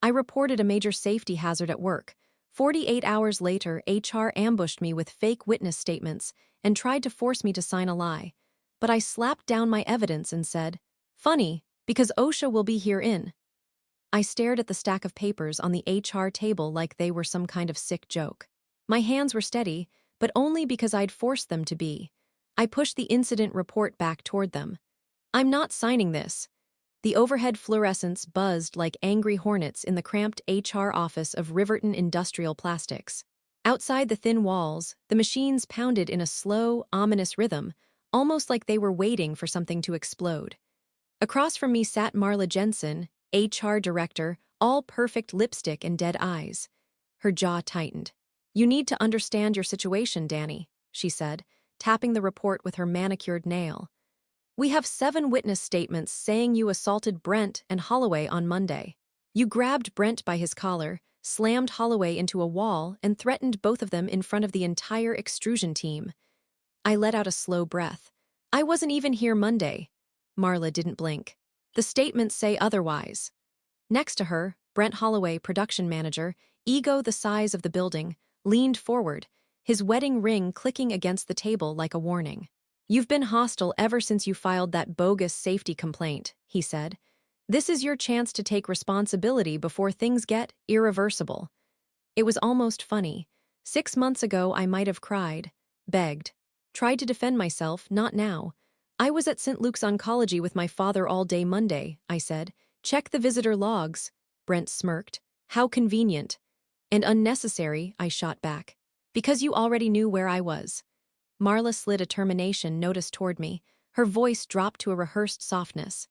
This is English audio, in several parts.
I reported a major safety hazard at work. 48 hours later, HR ambushed me with fake witness statements and tried to force me to sign a lie. But I slapped down my evidence and said, "Funny, because OSHA will be here in." I stared at the stack of papers on the HR table like they were some kind of sick joke. My hands were steady, but only because I'd forced them to be. I pushed the incident report back toward them. "I'm not signing this." The overhead fluorescents buzzed like angry hornets in the cramped HR office of Riverton Industrial Plastics. Outside the thin walls, the machines pounded in a slow, ominous rhythm, almost like they were waiting for something to explode. Across from me sat Marla Jensen, HR director, all perfect lipstick and dead eyes. Her jaw tightened. "You need to understand your situation, Danny," she said, tapping the report with her manicured nail. "We have 7 witness statements saying you assaulted Brent and Holloway on Monday. You grabbed Brent by his collar, slammed Holloway into a wall, and threatened both of them in front of the entire extrusion team." I let out a slow breath. "I wasn't even here Monday." Marla didn't blink. "The statements say otherwise." Next to her, Brent Holloway, production manager, ego the size of the building, leaned forward, his wedding ring clicking against the table like a warning. "You've been hostile ever since you filed that bogus safety complaint," he said. "This is your chance to take responsibility before things get irreversible." It was almost funny. 6 months ago I might have cried, begged, tried to defend myself, not now. "I was at St. Luke's Oncology with my father all day Monday," I said. "Check the visitor logs." Brent smirked. "How convenient." "And unnecessary," I shot back. "Because you already knew where I was." Marla slid a termination notice toward me. Her voice dropped to a rehearsed softness.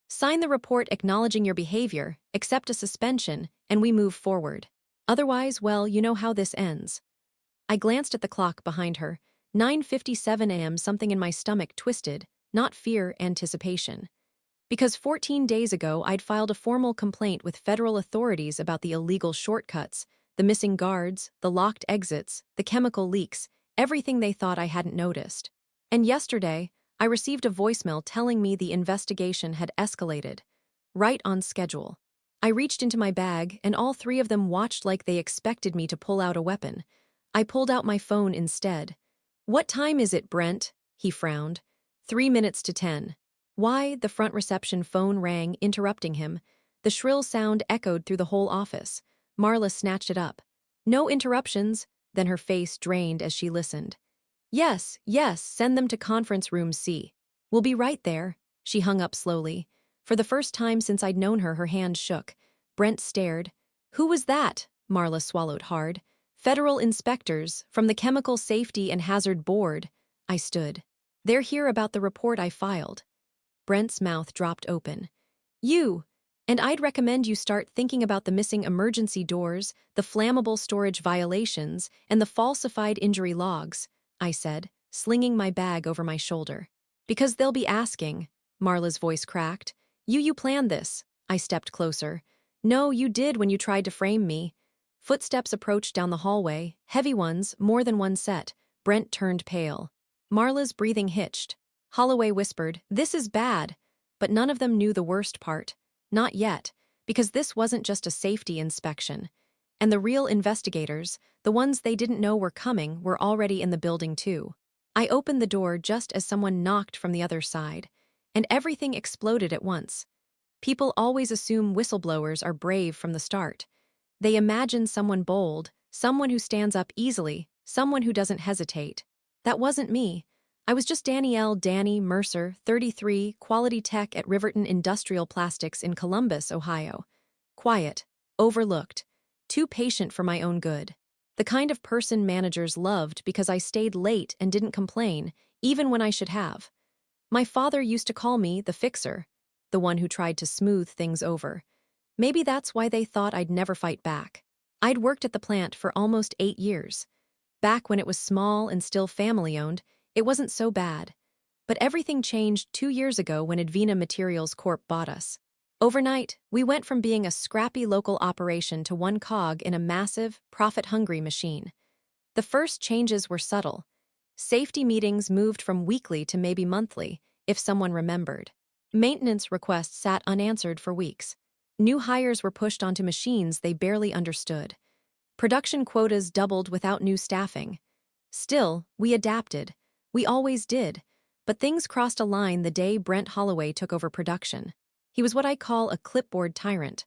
"Sign the report acknowledging your behavior, accept a suspension, and we move forward. Otherwise, well, you know how this ends." I glanced at the clock behind her. 9:57 a.m. Something in my stomach twisted, not fear, anticipation. Because 14 days ago I'd filed a formal complaint with federal authorities about the illegal shortcuts, the missing guards, the locked exits, the chemical leaks, everything they thought I hadn't noticed. And yesterday, I received a voicemail telling me the investigation had escalated. Right on schedule. I reached into my bag, and all 3 of them watched like they expected me to pull out a weapon. I pulled out my phone instead. "What time is it, Brent?" He frowned. 3 minutes to 10. "Why?" The front reception phone rang, interrupting him. The shrill sound echoed through the whole office. Marla snatched it up. "No interruptions," then her face drained as she listened. "Yes, yes, send them to conference room C. We'll be right there." She hung up slowly. For the first time since I'd known her, her hand shook. Brent stared. "Who was that?" Marla swallowed hard. "Federal inspectors, from the Chemical Safety and Hazard Board." I stood. "They're here about the report I filed." Brent's mouth dropped open. "You! And I'd recommend you start thinking about the missing emergency doors, the flammable storage violations, and the falsified injury logs," I said, slinging my bag over my shoulder. "Because they'll be asking." Marla's voice cracked. You planned this." I stepped closer. "No, you did when you tried to frame me." Footsteps approached down the hallway, heavy ones, more than one set. Brent turned pale. Marla's breathing hitched. Holloway whispered, "This is bad." But none of them knew the worst part. Not yet, because this wasn't just a safety inspection. And the real investigators, the ones they didn't know were coming, were already in the building too. I opened the door just as someone knocked from the other side, and everything exploded at once. People always assume whistleblowers are brave from the start. They imagine someone bold, someone who stands up easily, someone who doesn't hesitate. That wasn't me. I was just Danny Mercer, 33, quality tech at Riverton Industrial Plastics in Columbus, Ohio. Quiet, overlooked, too patient for my own good. The kind of person managers loved because I stayed late and didn't complain, even when I should have. My father used to call me the fixer, the one who tried to smooth things over. Maybe that's why they thought I'd never fight back. I'd worked at the plant for almost 8 years. Back when it was small and still family-owned, it wasn't so bad. But everything changed 2 years ago when Advena Materials Corp bought us. Overnight, we went from being a scrappy local operation to one cog in a massive, profit-hungry machine. The first changes were subtle. Safety meetings moved from weekly to maybe monthly, if someone remembered. Maintenance requests sat unanswered for weeks. New hires were pushed onto machines they barely understood. Production quotas doubled without new staffing. Still, we adapted. We always did. But things crossed a line the day Brent Holloway took over production. He was what I call a clipboard tyrant.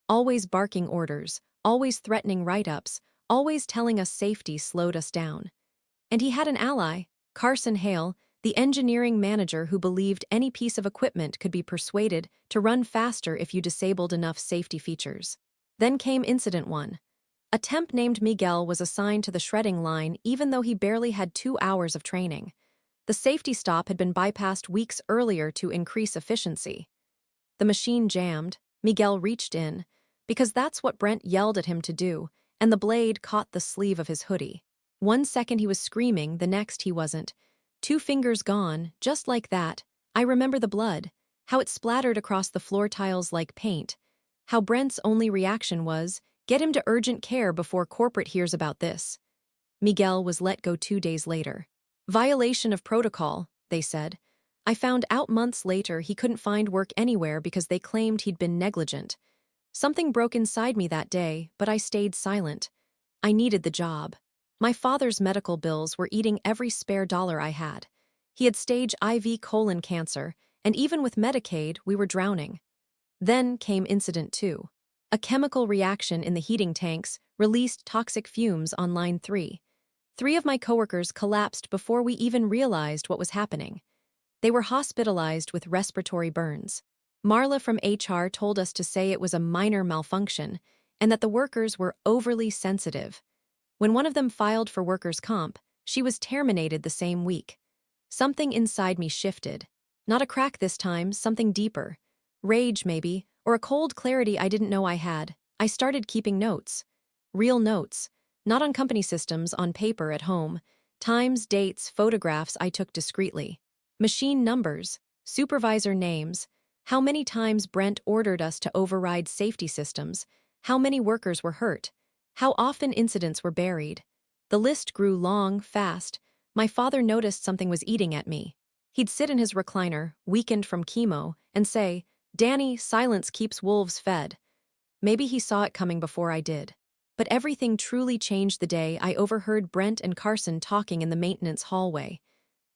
Always barking orders, always threatening write-ups, always telling us safety slowed us down. And he had an ally, Carson Hale, the engineering manager who believed any piece of equipment could be persuaded to run faster if you disabled enough safety features. Then came Incident 1. A temp named Miguel was assigned to the shredding line even though he barely had 2 hours of training. The safety stop had been bypassed weeks earlier to increase efficiency. The machine jammed, Miguel reached in, because that's what Brent yelled at him to do, and the blade caught the sleeve of his hoodie. 1 second he was screaming, the next he wasn't. 2 fingers gone, just like that. I remember the blood, how it splattered across the floor tiles like paint, how Brent's only reaction was, get him to urgent care before corporate hears about this. Miguel was let go 2 days later. Violation of protocol, they said. I found out months later he couldn't find work anywhere because they claimed he'd been negligent. Something broke inside me that day, but I stayed silent. I needed the job. My father's medical bills were eating every spare dollar I had. He had stage IV colon cancer, and even with Medicaid, we were drowning. Then came Incident 2. A chemical reaction in the heating tanks released toxic fumes on line 3. 3 of my coworkers collapsed before we even realized what was happening. They were hospitalized with respiratory burns. Marla from HR told us to say it was a minor malfunction and that the workers were overly sensitive. When one of them filed for workers' comp, she was terminated the same week. Something inside me shifted. Not a crack this time, something deeper. Rage, maybe, or a cold clarity I didn't know I had. I started keeping notes. Real notes. Not on company systems, on paper at home. Times, dates, photographs I took discreetly. Machine numbers, supervisor names, how many times Brent ordered us to override safety systems, how many workers were hurt, how often incidents were buried. The list grew long, fast. My father noticed something was eating at me. He'd sit in his recliner, weakened from chemo, and say, "Danny, silence keeps wolves fed." Maybe he saw it coming before I did. But everything truly changed the day I overheard Brent and Carson talking in the maintenance hallway.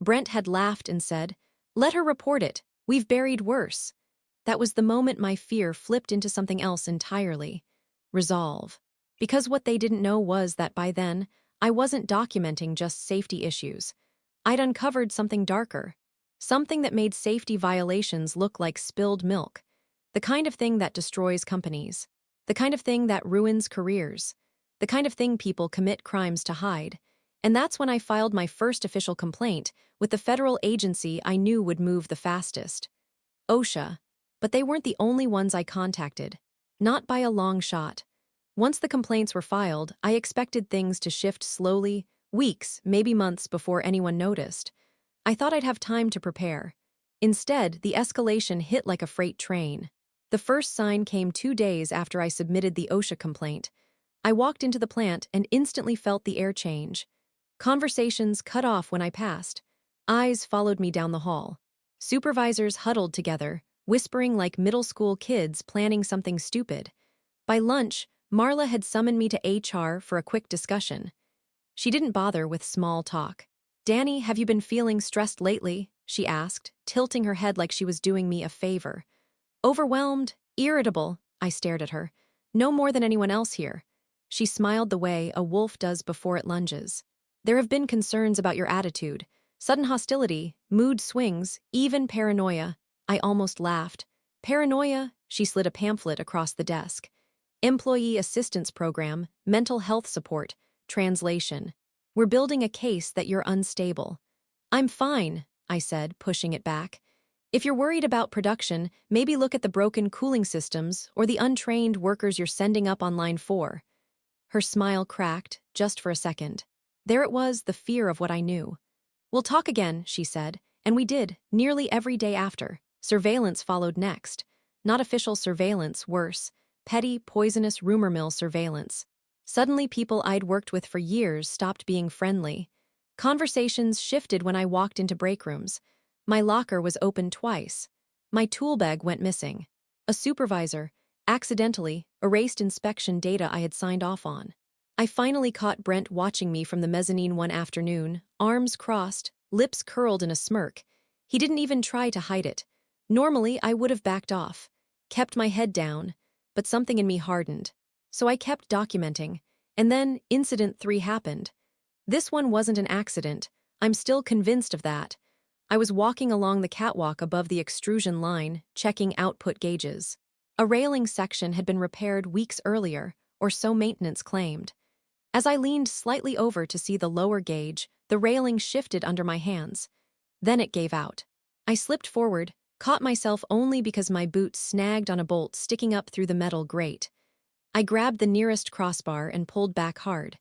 Brent had laughed and said, "Let her report it. We've buried worse." That was the moment my fear flipped into something else entirely. Resolve. Because what they didn't know was that by then, I wasn't documenting just safety issues. I'd uncovered something darker. Something that made safety violations look like spilled milk. The kind of thing that destroys companies. The kind of thing that ruins careers. The kind of thing people commit crimes to hide. And that's when I filed my first official complaint with the federal agency I knew would move the fastest. OSHA. But they weren't the only ones I contacted. Not by a long shot. Once the complaints were filed, I expected things to shift slowly, weeks, maybe months before anyone noticed. I thought I'd have time to prepare. Instead, the escalation hit like a freight train. The first sign came 2 days after I submitted the OSHA complaint. I walked into the plant and instantly felt the air change. Conversations cut off when I passed. Eyes followed me down the hall. Supervisors huddled together, whispering like middle school kids planning something stupid. By lunch, Marla had summoned me to HR for a quick discussion. She didn't bother with small talk. "Danny, have you been feeling stressed lately?" she asked, tilting her head like she was doing me a favor. "Overwhelmed, irritable," I stared at her. "No more than anyone else here." She smiled the way a wolf does before it lunges. "There have been concerns about your attitude. Sudden hostility, mood swings, even paranoia." I almost laughed. "Paranoia?" She slid a pamphlet across the desk. "Employee Assistance Program, Mental Health Support, Translation. We're building a case that you're unstable." "I'm fine," I said, pushing it back. "If you're worried about production, maybe look at the broken cooling systems or the untrained workers you're sending up on line 4. Her smile cracked, just for a second. There it was, the fear of what I knew. "We'll talk again," she said, and we did, nearly every day after. Surveillance followed next. Not official surveillance, worse. Petty, poisonous rumor mill surveillance. Suddenly people I'd worked with for years stopped being friendly. Conversations shifted when I walked into break rooms. My locker was open twice. My tool bag went missing. A supervisor, accidentally, erased inspection data I had signed off on. I finally caught Brent watching me from the mezzanine one afternoon, arms crossed, lips curled in a smirk. He didn't even try to hide it. Normally, I would have backed off, kept my head down, but something in me hardened. So I kept documenting, and then Incident 3 happened. This one wasn't an accident. I'm still convinced of that. I was walking along the catwalk above the extrusion line, checking output gauges. A railing section had been repaired weeks earlier, or so maintenance claimed. As I leaned slightly over to see the lower gauge, the railing shifted under my hands. Then it gave out. I slipped forward, caught myself only because my boot snagged on a bolt sticking up through the metal grate. I grabbed the nearest crossbar and pulled back hard.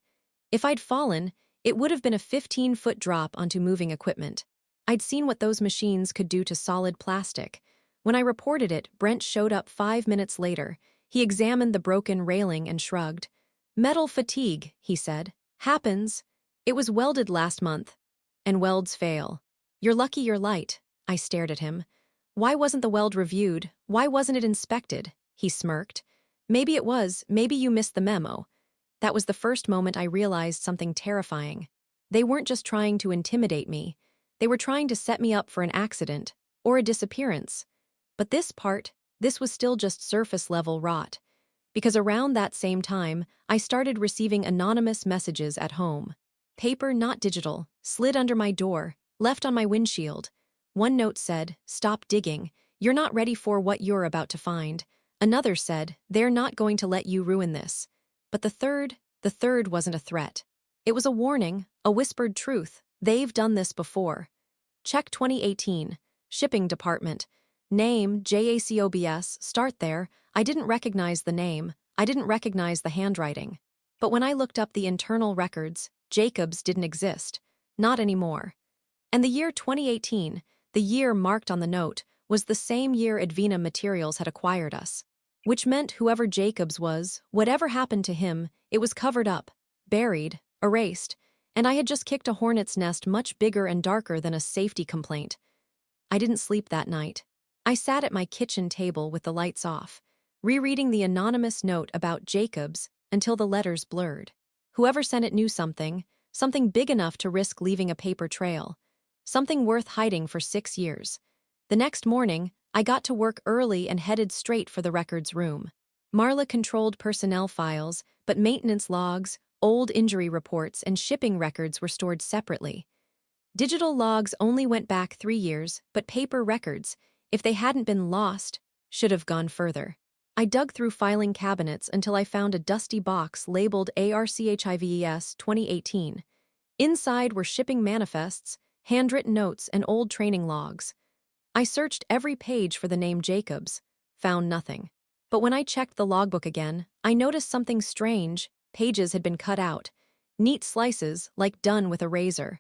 If I'd fallen, it would have been a 15-foot drop onto moving equipment. I'd seen what those machines could do to solid plastic. When I reported it, Brent showed up 5 minutes later. He examined the broken railing and shrugged. "Metal fatigue," he said. "Happens. It was welded last month. And welds fail. You're lucky you're light." I stared at him. "Why wasn't the weld reviewed? Why wasn't it inspected?" He smirked. "Maybe it was. Maybe you missed the memo." That was the first moment I realized something terrifying. They weren't just trying to intimidate me. They were trying to set me up for an accident, or a disappearance. But this was still just surface-level rot. Because around that same time, I started receiving anonymous messages at home. Paper, not digital, slid under my door, left on my windshield. One note said, "Stop digging. You're not ready for what you're about to find." Another said, "They're not going to let you ruin this." But the third wasn't a threat. It was a warning, a whispered truth. "They've done this before." Check 2018. Shipping Department. Name, JACOBS, start there. I didn't recognize the name. I didn't recognize the handwriting. But when I looked up the internal records, Jacobs didn't exist. Not anymore. And the year 2018, the year marked on the note, was the same year Advena Materials had acquired us. Which meant whoever Jacobs was, whatever happened to him, it was covered up, buried, erased, and I had just kicked a hornet's nest much bigger and darker than a safety complaint. I didn't sleep that night. I sat at my kitchen table with the lights off, rereading the anonymous note about Jacobs until the letters blurred. Whoever sent it knew something big enough to risk leaving a paper trail, something worth hiding for 6 years. The next morning, I got to work early and headed straight for the records room. Marla controlled personnel files, but maintenance logs, old injury reports, and shipping records were stored separately. Digital logs only went back 3 years, but paper records, if they hadn't been lost, should have gone further. I dug through filing cabinets until I found a dusty box labeled ARCHIVES 2018. Inside were shipping manifests, handwritten notes, and old training logs. I searched every page for the name Jacobs, found nothing. But when I checked the logbook again, I noticed something strange. Pages had been cut out. Neat slices, like done with a razor.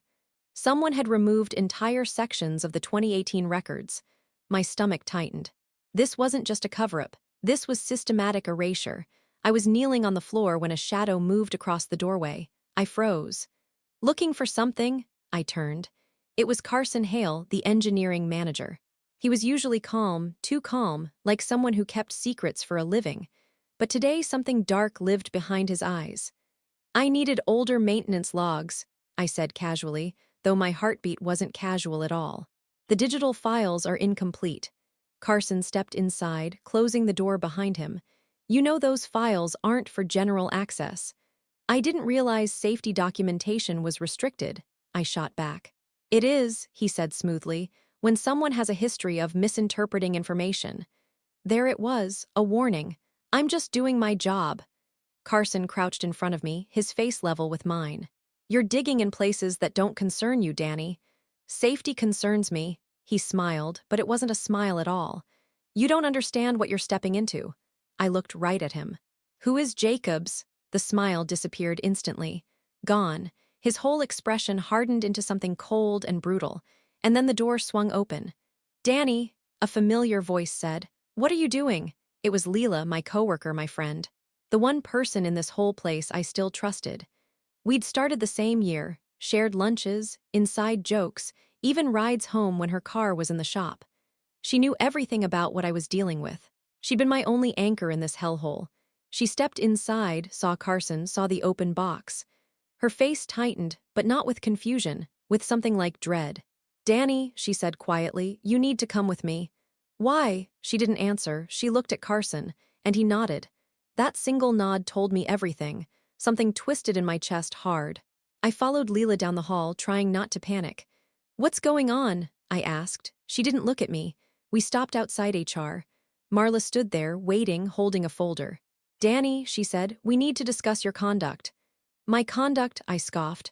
Someone had removed entire sections of the 2018 records. My stomach tightened. This wasn't just a cover-up. This was systematic erasure. I was kneeling on the floor when a shadow moved across the doorway. I froze. Looking for something, I turned. It was Carson Hale, the engineering manager. He was usually calm, too calm, like someone who kept secrets for a living. But today something dark lived behind his eyes. "I needed older maintenance logs," I said casually, though my heartbeat wasn't casual at all. "The digital files are incomplete." Carson stepped inside, closing the door behind him. "You know those files aren't for general access." "I didn't realize safety documentation was restricted," I shot back. "It is," he said smoothly, "when someone has a history of misinterpreting information." There it was, a warning. I'm just doing my job. Carson crouched in front of me, his face level with mine. "You're digging in places that don't concern you, Danny." "Safety concerns me." He smiled, but it wasn't a smile at all. "You don't understand what you're stepping into." I looked right at him. "Who is Jacobs?" The smile disappeared instantly. Gone. His whole expression hardened into something cold and brutal. And then the door swung open. "Danny," a familiar voice said. "What are you doing?" It was Leela, my coworker, my friend. The one person in this whole place I still trusted. We'd started the same year, shared lunches, inside jokes, even rides home when her car was in the shop. She knew everything about what I was dealing with. She'd been my only anchor in this hellhole. She stepped inside, saw Carson, saw the open box. Her face tightened, but not with confusion, with something like dread. "Danny," she said quietly, "you need to come with me." "Why?" She didn't answer. She looked at Carson, and he nodded. That single nod told me everything. Something twisted in my chest hard. I followed Leela down the hall, trying not to panic. "What's going on?" I asked. She didn't look at me. We stopped outside HR. Marla stood there, waiting, holding a folder. "Danny," she said, "we need to discuss your conduct." "My conduct?" I scoffed.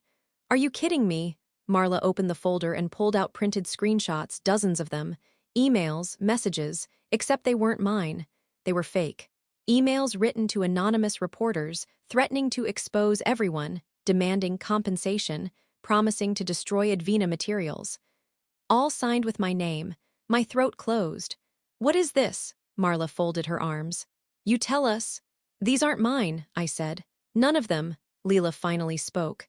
"Are you kidding me?" Marla opened the folder and pulled out printed screenshots, dozens of them. Emails, messages, except they weren't mine. They were fake. Emails written to anonymous reporters, threatening to expose everyone, demanding compensation, promising to destroy Advena materials. All signed with my name. My throat closed. "What is this?" Marla folded her arms. "You tell us." "These aren't mine," I said. "None of them," Leela finally spoke.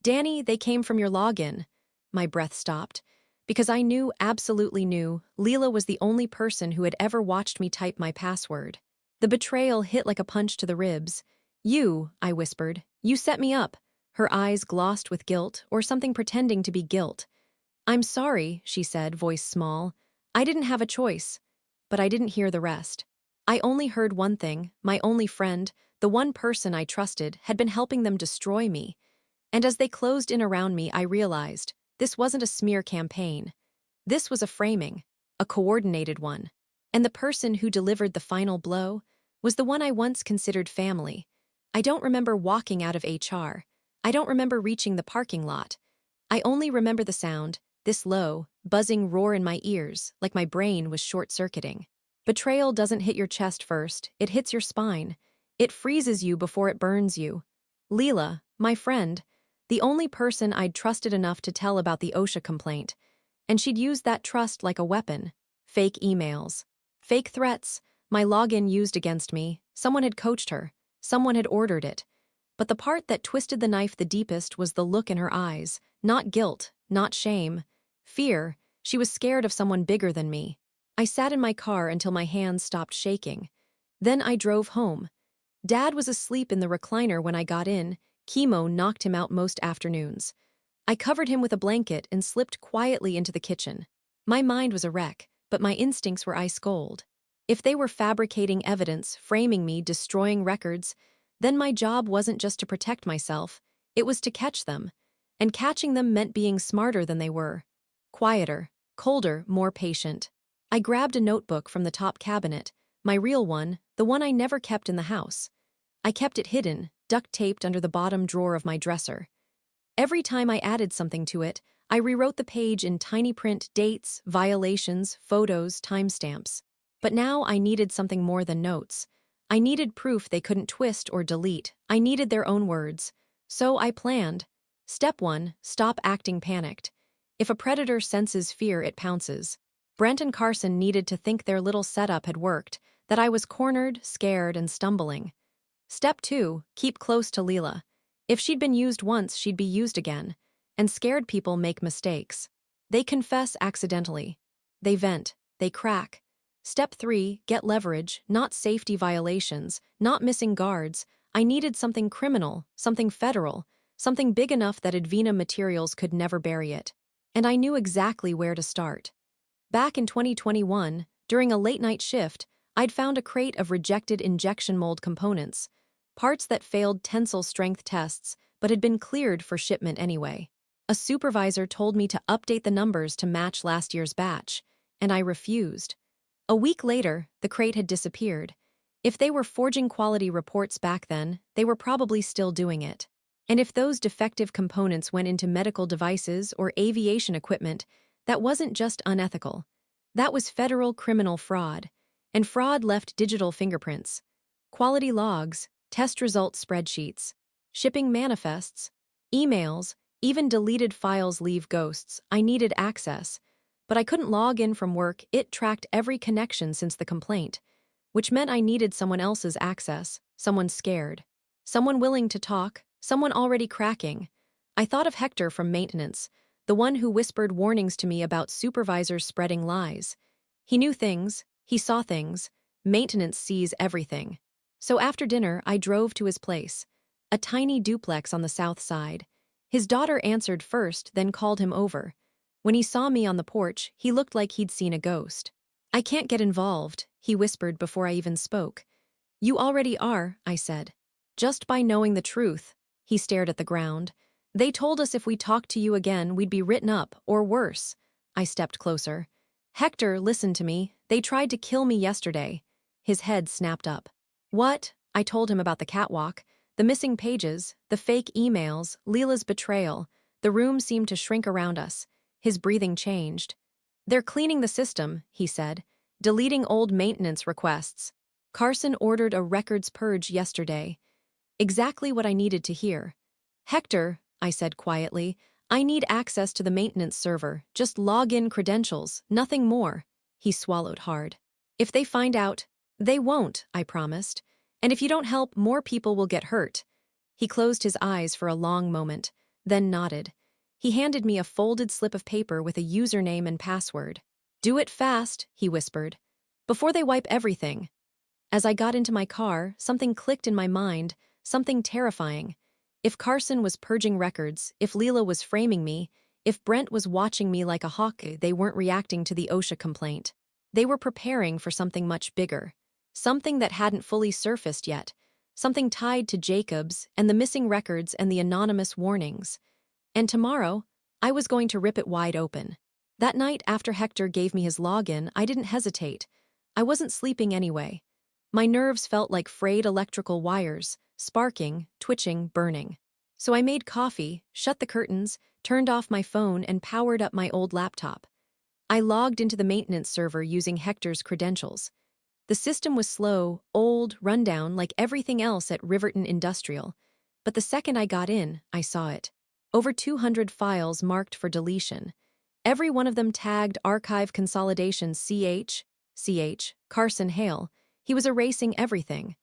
"Danny, they came from your login." My breath stopped. Because I knew, absolutely knew, Leela was the only person who had ever watched me type my password. The betrayal hit like a punch to the ribs. "You," I whispered, "you set me up." Her eyes glossed with guilt, or something pretending to be guilt. "I'm sorry," she said, voice small. "I didn't have a choice." But I didn't hear the rest. I only heard one thing: my only friend, the one person I trusted, had been helping them destroy me. And as they closed in around me, I realized this wasn't a smear campaign. This was a framing, a coordinated one. And the person who delivered the final blow was the one I once considered family. I don't remember walking out of HR. I don't remember reaching the parking lot. I only remember the sound, this low, buzzing roar in my ears, like my brain was short-circuiting. Betrayal doesn't hit your chest first, it hits your spine. It freezes you before it burns you. Leela, my friend, the only person I'd trusted enough to tell about the OSHA complaint. And she'd used that trust like a weapon. Fake emails. Fake threats. My login used against me. Someone had coached her. Someone had ordered it. But the part that twisted the knife the deepest was the look in her eyes. Not guilt, not shame. Fear. She was scared of someone bigger than me. I sat in my car until my hands stopped shaking. Then I drove home. Dad was asleep in the recliner when I got in. Chemo knocked him out most afternoons. I covered him with a blanket and slipped quietly into the kitchen. My mind was a wreck, but my instincts were ice cold. If they were fabricating evidence, framing me, destroying records, then my job wasn't just to protect myself, it was to catch them. And catching them meant being smarter than they were. Quieter, colder, more patient. I grabbed a notebook from the top cabinet, my real one, the one I never kept in the house. I kept it hidden, duct-taped under the bottom drawer of my dresser. Every time I added something to it, I rewrote the page in tiny print: dates, violations, photos, timestamps. But now I needed something more than notes. I needed proof they couldn't twist or delete. I needed their own words. So I planned. Step 1, stop acting panicked. If a predator senses fear, it pounces. Brent and Carson needed to think their little setup had worked, that I was cornered, scared, and stumbling. Step 2, keep close to Leela. If she'd been used once, she'd be used again. And scared people make mistakes. They confess accidentally. They vent. They crack. Step 3, get leverage, not safety violations, not missing guards. I needed something criminal, something federal, something big enough that Advena Materials could never bury it. And I knew exactly where to start. Back in 2021, during a late-night shift, I'd found a crate of rejected injection mold components, parts that failed tensile strength tests but had been cleared for shipment anyway. A supervisor told me to update the numbers to match last year's batch, and I refused. A week later, the crate had disappeared. If they were forging quality reports back then, they were probably still doing it. And if those defective components went into medical devices or aviation equipment, that wasn't just unethical. That was federal criminal fraud. And fraud left digital fingerprints, quality logs, test result spreadsheets, shipping manifests, emails, even deleted files leave ghosts. I needed access. But I couldn't log in from work. It tracked every connection since the complaint, which meant I needed someone else's access, someone scared, someone willing to talk, someone already cracking. I thought of Hector from maintenance, the one who whispered warnings to me about supervisors spreading lies. He knew things, he saw things, Maintenance sees everything. So after dinner, I drove to his place, a tiny duplex on the south side. His daughter answered first, then called him over. When he saw me on the porch, he looked like he'd seen a ghost. "I can't get involved," he whispered before I even spoke. "You already are," I said. "Just by knowing the truth." He stared at the ground. "They told us if we talked to you again, we'd be written up, or worse." I stepped closer. "Hector, listen to me. They tried to kill me yesterday." His head snapped up. "What?" I told him about the catwalk, the missing pages, the fake emails, Leela's betrayal. The room seemed to shrink around us. His breathing changed. "They're cleaning the system," he said, "deleting old maintenance requests. Carson ordered a records purge yesterday." Exactly what I needed to hear. "Hector," I said quietly, "I need access to the maintenance server. Just login credentials, nothing more." He swallowed hard. "If they find out—" "They won't," I promised. "And if you don't help, more people will get hurt." He closed his eyes for a long moment, then nodded. He handed me a folded slip of paper with a username and password. "Do it fast," he whispered, "before they wipe everything." As I got into my car, something clicked in my mind, something terrifying. If Carson was purging records, if Leela was framing me, if Brent was watching me like a hawk, they weren't reacting to the OSHA complaint. They were preparing for something much bigger. Something that hadn't fully surfaced yet. Something tied to Jacobs and the missing records and the anonymous warnings. And tomorrow, I was going to rip it wide open. That night after Hector gave me his login, I didn't hesitate. I wasn't sleeping anyway. My nerves felt like frayed electrical wires, sparking, twitching, burning. So I made coffee, shut the curtains, turned off my phone, and powered up my old laptop. I logged into the maintenance server using Hector's credentials. The system was slow, old, rundown, like everything else at Riverton Industrial. But the second I got in, I saw it. Over 200 files marked for deletion. Every one of them tagged Archive Consolidation CH, Carson Hale. He was erasing everything.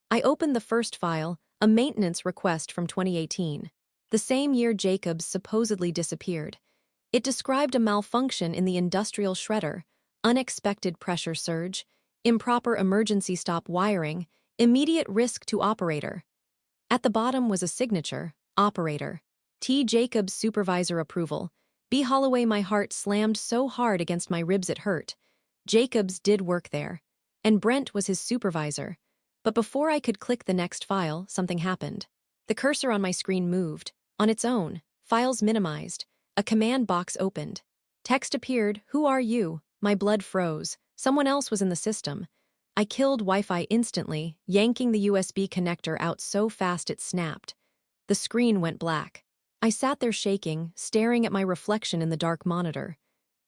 I opened the first file, a maintenance request from 2018. The same year Jacobs supposedly disappeared. It described a malfunction in the industrial shredder, unexpected pressure surge, improper emergency stop wiring, immediate risk to operator. At the bottom was a signature, operator. T. Jacobs supervisor approval. B. Holloway. My heart slammed so hard against my ribs it hurt. Jacobs did work there. And Brent was his supervisor. But before I could click the next file, something happened. The cursor on my screen moved. On its own. Files minimized. A command box opened. Text appeared, "Who are you?" My blood froze. Someone else was in the system. I killed Wi-Fi instantly, yanking the USB connector out so fast it snapped. The screen went black. I sat there shaking, staring at my reflection in the dark monitor.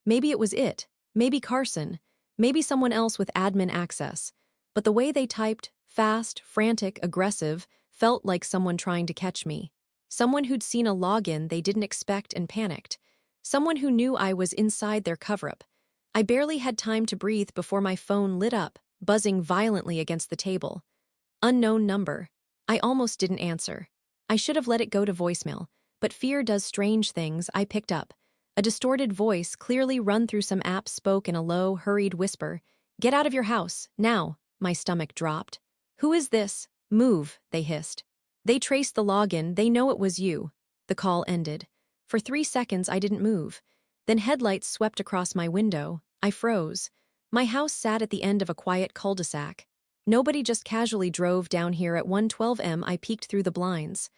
Maybe it was it. Maybe Carson. Maybe someone else with admin access. But the way they typed, fast, frantic, aggressive, felt like someone trying to catch me. Someone who'd seen a login they didn't expect and panicked. Someone who knew I was inside their cover-up. I barely had time to breathe before my phone lit up, buzzing violently against the table. Unknown number. I almost didn't answer. I should have let it go to voicemail, but fear does strange things. I picked up. A distorted voice, clearly run through some app, spoke in a low, hurried whisper. "Get out of your house, now." My stomach dropped. "Who is this?" "Move," they hissed. "They traced the login, they know it was you." The call ended. For 3 seconds I didn't move. Then headlights swept across my window. I froze. My house sat at the end of a quiet cul-de-sac. Nobody just casually drove down here at 1:12 am. I peeked through the blinds.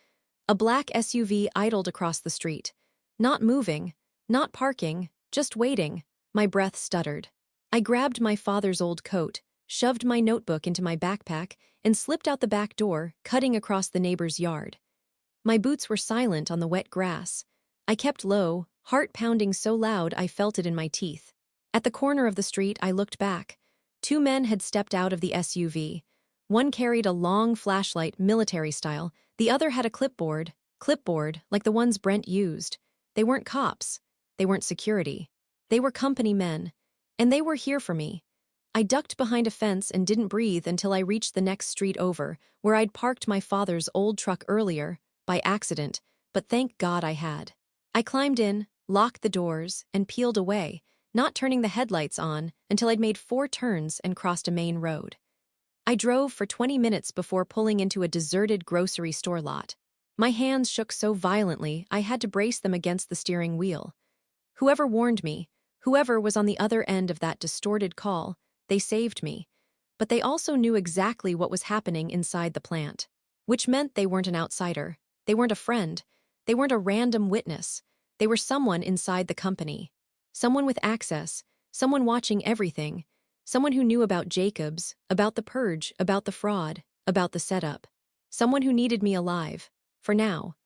A black SUV idled across the street. Not moving, not parking, just waiting. My breath stuttered. I grabbed my father's old coat, shoved my notebook into my backpack, and slipped out the back door, cutting across the neighbor's yard. My boots were silent on the wet grass. I kept low, heart pounding so loud I felt it in my teeth. At the corner of the street, I looked back. 2 men had stepped out of the SUV. One carried a long flashlight, military style. The other had a clipboard, like the ones Brent used. They weren't cops. They weren't security. They were company men. And they were here for me. I ducked behind a fence and didn't breathe until I reached the next street over, where I'd parked my father's old truck earlier, by accident, but thank God I had. I climbed in, locked the doors, and peeled away, not turning the headlights on until I'd made 4 turns and crossed a main road. I drove for 20 minutes before pulling into a deserted grocery store lot. My hands shook so violently I had to brace them against the steering wheel. Whoever warned me, whoever was on the other end of that distorted call, they saved me. But they also knew exactly what was happening inside the plant. Which meant they weren't an outsider. They weren't a friend. They weren't a random witness. They were someone inside the company. Someone with access, someone watching everything, someone who knew about Jacobs, about the purge, about the fraud, about the setup. Someone who needed me alive. For now.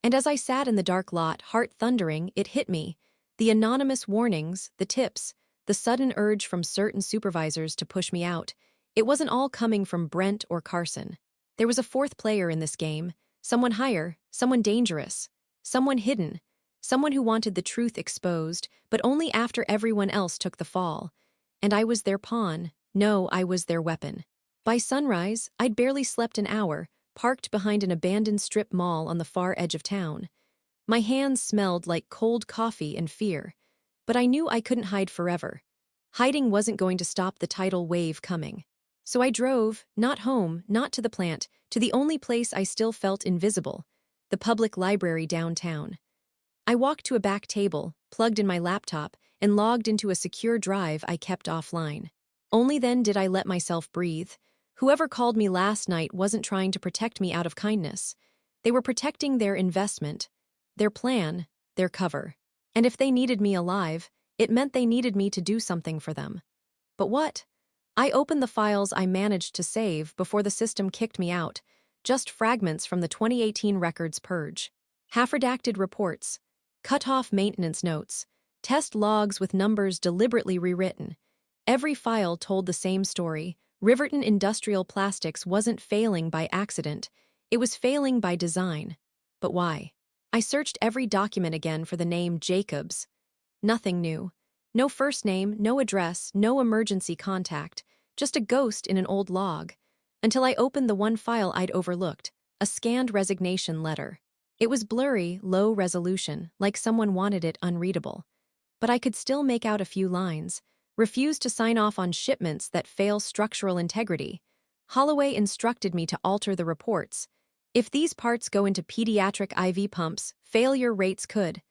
And as I sat in the dark lot, heart thundering, it hit me. The anonymous warnings, the tips, the sudden urge from certain supervisors to push me out. It wasn't all coming from Brent or Carson. There was a fourth player in this game, someone higher, someone dangerous, someone hidden, someone who wanted the truth exposed, but only after everyone else took the fall. And I was their pawn. No, I was their weapon. By sunrise, I'd barely slept an hour, parked behind an abandoned strip mall on the far edge of town. My hands smelled like cold coffee and fear, but I knew I couldn't hide forever. Hiding wasn't going to stop the tidal wave coming. So I drove, not home, not to the plant, to the only place I still felt invisible, the public library downtown. I walked to a back table, plugged in my laptop, and logged into a secure drive I kept offline. Only then did I let myself breathe. Whoever called me last night wasn't trying to protect me out of kindness. They were protecting their investment, their plan, their cover. And if they needed me alive, it meant they needed me to do something for them. But what? I opened the files I managed to save before the system kicked me out, just fragments from the 2018 records purge. Half-redacted reports, cut-off maintenance notes, test logs with numbers deliberately rewritten. Every file told the same story. Riverton Industrial Plastics wasn't failing by accident, it was failing by design. But why? I searched every document again for the name Jacobs. Nothing new. No first name, no address, no emergency contact, just a ghost in an old log. Until I opened the one file I'd overlooked, a scanned resignation letter. It was blurry, low resolution, like someone wanted it unreadable. But I could still make out a few lines. Refused to sign off on shipments that fail structural integrity. Holloway instructed me to alter the reports. If these parts go into pediatric IV pumps, failure rates could.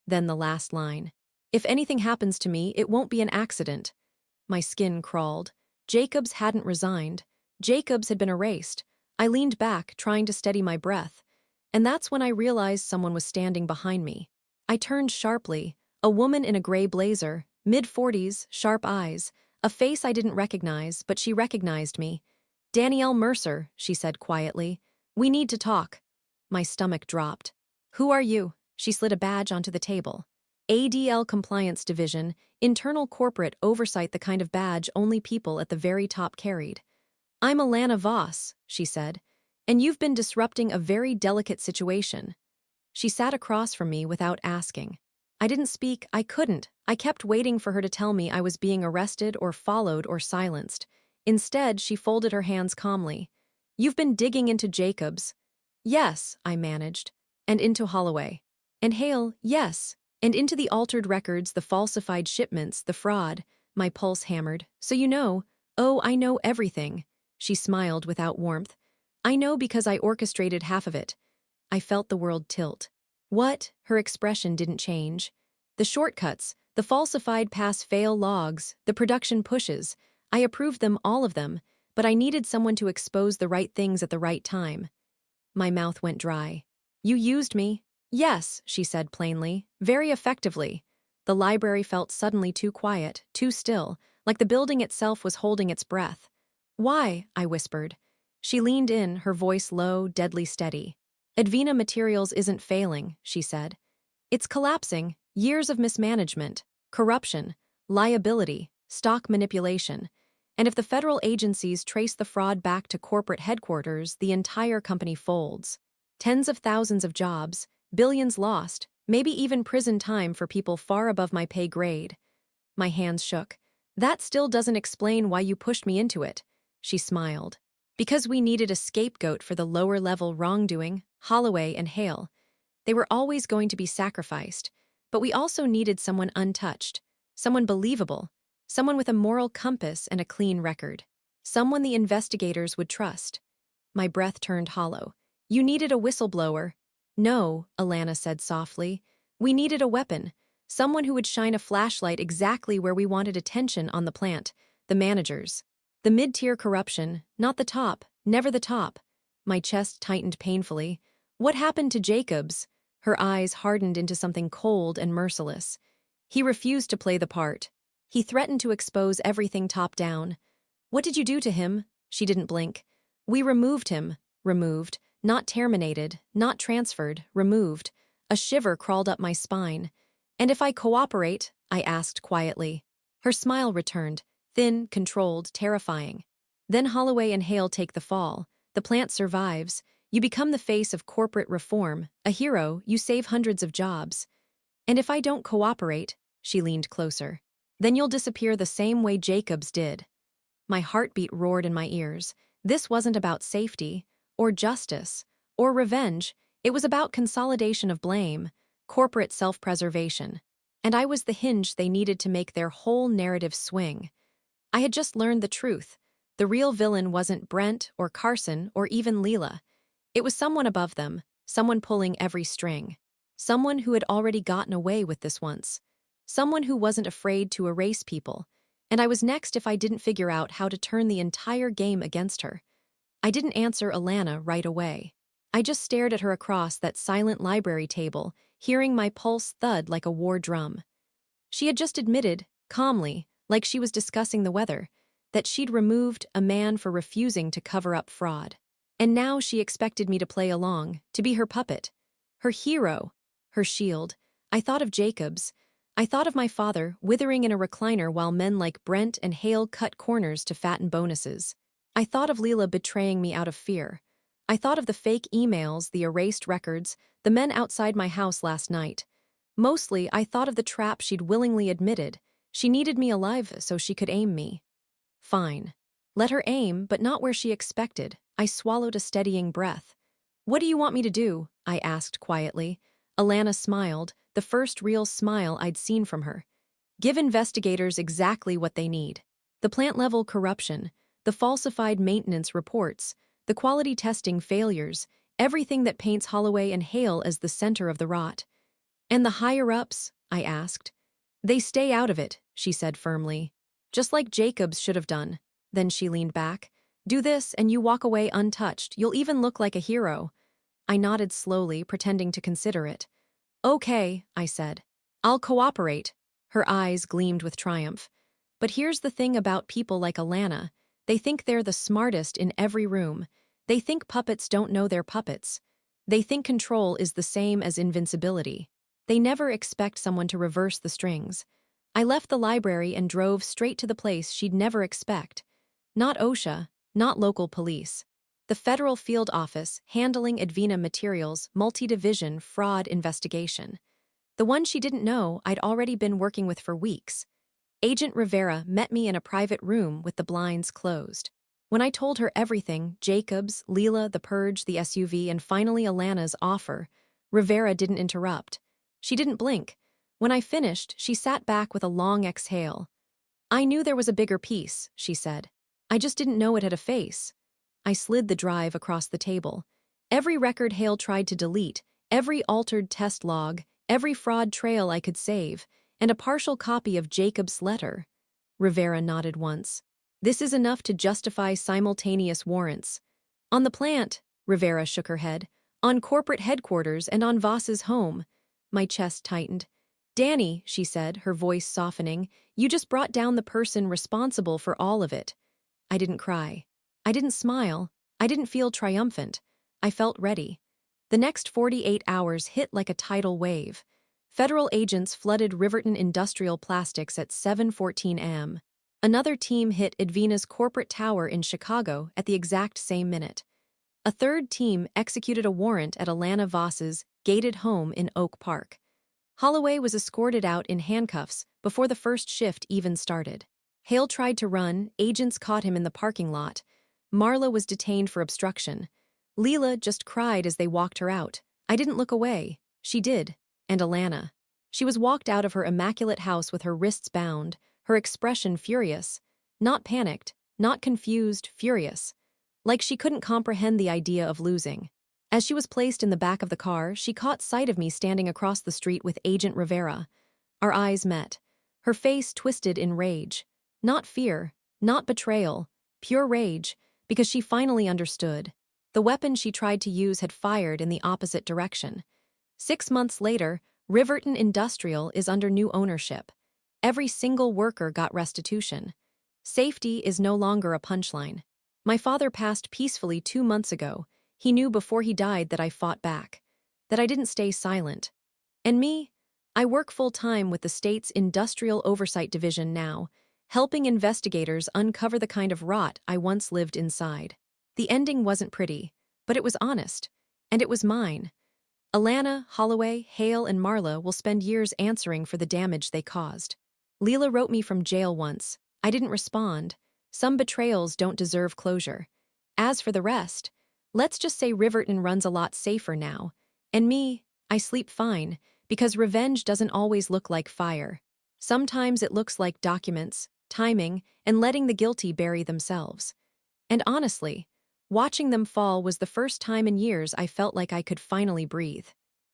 Then the last line. If anything happens to me, it won't be an accident. My skin crawled. Jacobs hadn't resigned. Jacobs had been erased. I leaned back, trying to steady my breath. And that's when I realized someone was standing behind me. I turned sharply. A woman in a gray blazer, mid-40s, sharp eyes, a face I didn't recognize, but she recognized me. "Danielle Mercer," she said quietly. "We need to talk." My stomach dropped. "Who are you?" She slid a badge onto the table. ADL Compliance Division, internal corporate oversight, the kind of badge only people at the very top carried. "I'm Alana Voss," she said, "and you've been disrupting a very delicate situation." She sat across from me without asking. I didn't speak, I couldn't. I kept waiting for her to tell me I was being arrested or followed or silenced. Instead, she folded her hands calmly. "You've been digging into Jacobs." "Yes," I managed. "And into Holloway." "And Hale, yes. And into the altered records, the falsified shipments, the fraud." My pulse hammered. "So you know." "Oh, I know everything." She smiled without warmth. "I know because I orchestrated half of it." I felt the world tilt. "What?" Her expression didn't change. "The shortcuts, the falsified pass-fail logs, the production pushes. I approved them, all of them, but I needed someone to expose the right things at the right time." My mouth went dry. "You used me?" "Yes," she said plainly, "very effectively." The library felt suddenly too quiet, too still, like the building itself was holding its breath. "Why?" I whispered. She leaned in, her voice low, deadly steady. "Advena Materials isn't failing," she said. "It's collapsing. Years of mismanagement, corruption, liability, stock manipulation. And if the federal agencies trace the fraud back to corporate headquarters, the entire company folds. Tens of thousands of jobs, billions lost, maybe even prison time for people far above my pay grade." My hands shook. "That still doesn't explain why you pushed me into it." She smiled. "Because we needed a scapegoat for the lower-level wrongdoing, Holloway and Hale. They were always going to be sacrificed, but we also needed someone untouched, someone believable, someone with a moral compass and a clean record." Someone the investigators would trust. My breath turned hollow. You needed a whistleblower. No, Alana said softly. We needed a weapon. Someone who would shine a flashlight exactly where we wanted attention on the plant. The managers. The mid-tier corruption, not the top, never the top. My chest tightened painfully. What happened to Jacobs? Her eyes hardened into something cold and merciless. He refused to play the part. He threatened to expose everything top down. What did you do to him? She didn't blink. We removed him. Removed. Not terminated, not transferred, removed. A shiver crawled up my spine. And if I cooperate? I asked quietly. Her smile returned, thin, controlled, terrifying. Then Holloway and Hale take the fall. The plant survives. You become the face of corporate reform. A hero, you save hundreds of jobs. And if I don't cooperate, she leaned closer, then you'll disappear the same way Jacobs did. My heartbeat roared in my ears. This wasn't about safety, or justice, or revenge. It was about consolidation of blame, corporate self-preservation. And I was the hinge they needed to make their whole narrative swing. I had just learned the truth. The real villain wasn't Brent or Carson or even Leela. It was someone above them, someone pulling every string. Someone who had already gotten away with this once. Someone who wasn't afraid to erase people. And I was next if I didn't figure out how to turn the entire game against her. I didn't answer Alana right away. I just stared at her across that silent library table, hearing my pulse thud like a war drum. She had just admitted, calmly, like she was discussing the weather, that she'd removed a man for refusing to cover up fraud. And now she expected me to play along, to be her puppet. Her hero. Her shield. I thought of Jacobs. I thought of my father, withering in a recliner while men like Brent and Hale cut corners to fatten bonuses. I thought of Leela betraying me out of fear. I thought of the fake emails, the erased records, the men outside my house last night. Mostly, I thought of the trap she'd willingly admitted. She needed me alive so she could aim me. Fine. Let her aim, but not where she expected. I swallowed a steadying breath. What do you want me to do? I asked quietly. Alana smiled, the first real smile I'd seen from her. Give investigators exactly what they need. The plant-level corruption, the falsified maintenance reports, the quality testing failures, everything that paints Holloway and Hale as the center of the rot. And the higher-ups? I asked. They stay out of it, she said firmly. Just like Jacobs should have done. Then she leaned back. Do this and you walk away untouched. You'll even look like a hero. I nodded slowly, pretending to consider it. Okay, I said. I'll cooperate. Her eyes gleamed with triumph. But here's the thing about people like Alana. They think they're the smartest in every room. They think puppets don't know they're puppets. They think control is the same as invincibility. They never expect someone to reverse the strings. I left the library and drove straight to the place she'd never expect. Not OSHA, not local police. The Federal Field Office handling Advena Materials' multi-division fraud investigation. The one she didn't know I'd already been working with for weeks. Agent Rivera met me in a private room with the blinds closed. When I told her everything, Jacobs, Leela, the purge, the SUV, and finally Alana's offer, Rivera didn't interrupt. She didn't blink. When I finished, she sat back with a long exhale. I knew there was a bigger piece, she said. I just didn't know it had a face. I slid the drive across the table. Every record Hale tried to delete, every altered test log, every fraud trail I could save, and a partial copy of Jacob's letter. Rivera nodded once. This is enough to justify simultaneous warrants. On the plant, Rivera shook her head. On corporate headquarters and on Voss's home. My chest tightened. Danny, she said, her voice softening, you just brought down the person responsible for all of it. I didn't cry. I didn't smile. I didn't feel triumphant. I felt ready. The next 48 hours hit like a tidal wave. Federal agents flooded Riverton Industrial Plastics at 7:14 a.m. Another team hit Advena's corporate tower in Chicago at the exact same minute. A third team executed a warrant at Alana Voss's gated home in Oak Park. Holloway was escorted out in handcuffs before the first shift even started. Hale tried to run, agents caught him in the parking lot. Marla was detained for obstruction. Leela just cried as they walked her out. I didn't look away. She did. And Alana. She was walked out of her immaculate house with her wrists bound, her expression furious. Not panicked, not confused, furious, like she couldn't comprehend the idea of losing. As she was placed in the back of the car, she caught sight of me standing across the street with Agent Rivera. Our eyes met. Her face twisted in rage. Not fear, not betrayal, pure rage, because she finally understood. The weapon she tried to use had fired in the opposite direction. 6 months later, Riverton Industrial is under new ownership. Every single worker got restitution. Safety is no longer a punchline. My father passed peacefully 2 months ago. He knew before he died that I fought back, that I didn't stay silent. And me? I work full-time with the state's Industrial Oversight Division now, helping investigators uncover the kind of rot I once lived inside. The ending wasn't pretty, but it was honest. And it was mine. Alana, Holloway, Hale, and Marla will spend years answering for the damage they caused. Leela wrote me from jail once. I didn't respond. Some betrayals don't deserve closure. As for the rest, let's just say Riverton runs a lot safer now. And me, I sleep fine, because revenge doesn't always look like fire. Sometimes it looks like documents, timing, and letting the guilty bury themselves. And honestly, watching them fall was the first time in years I felt like I could finally breathe.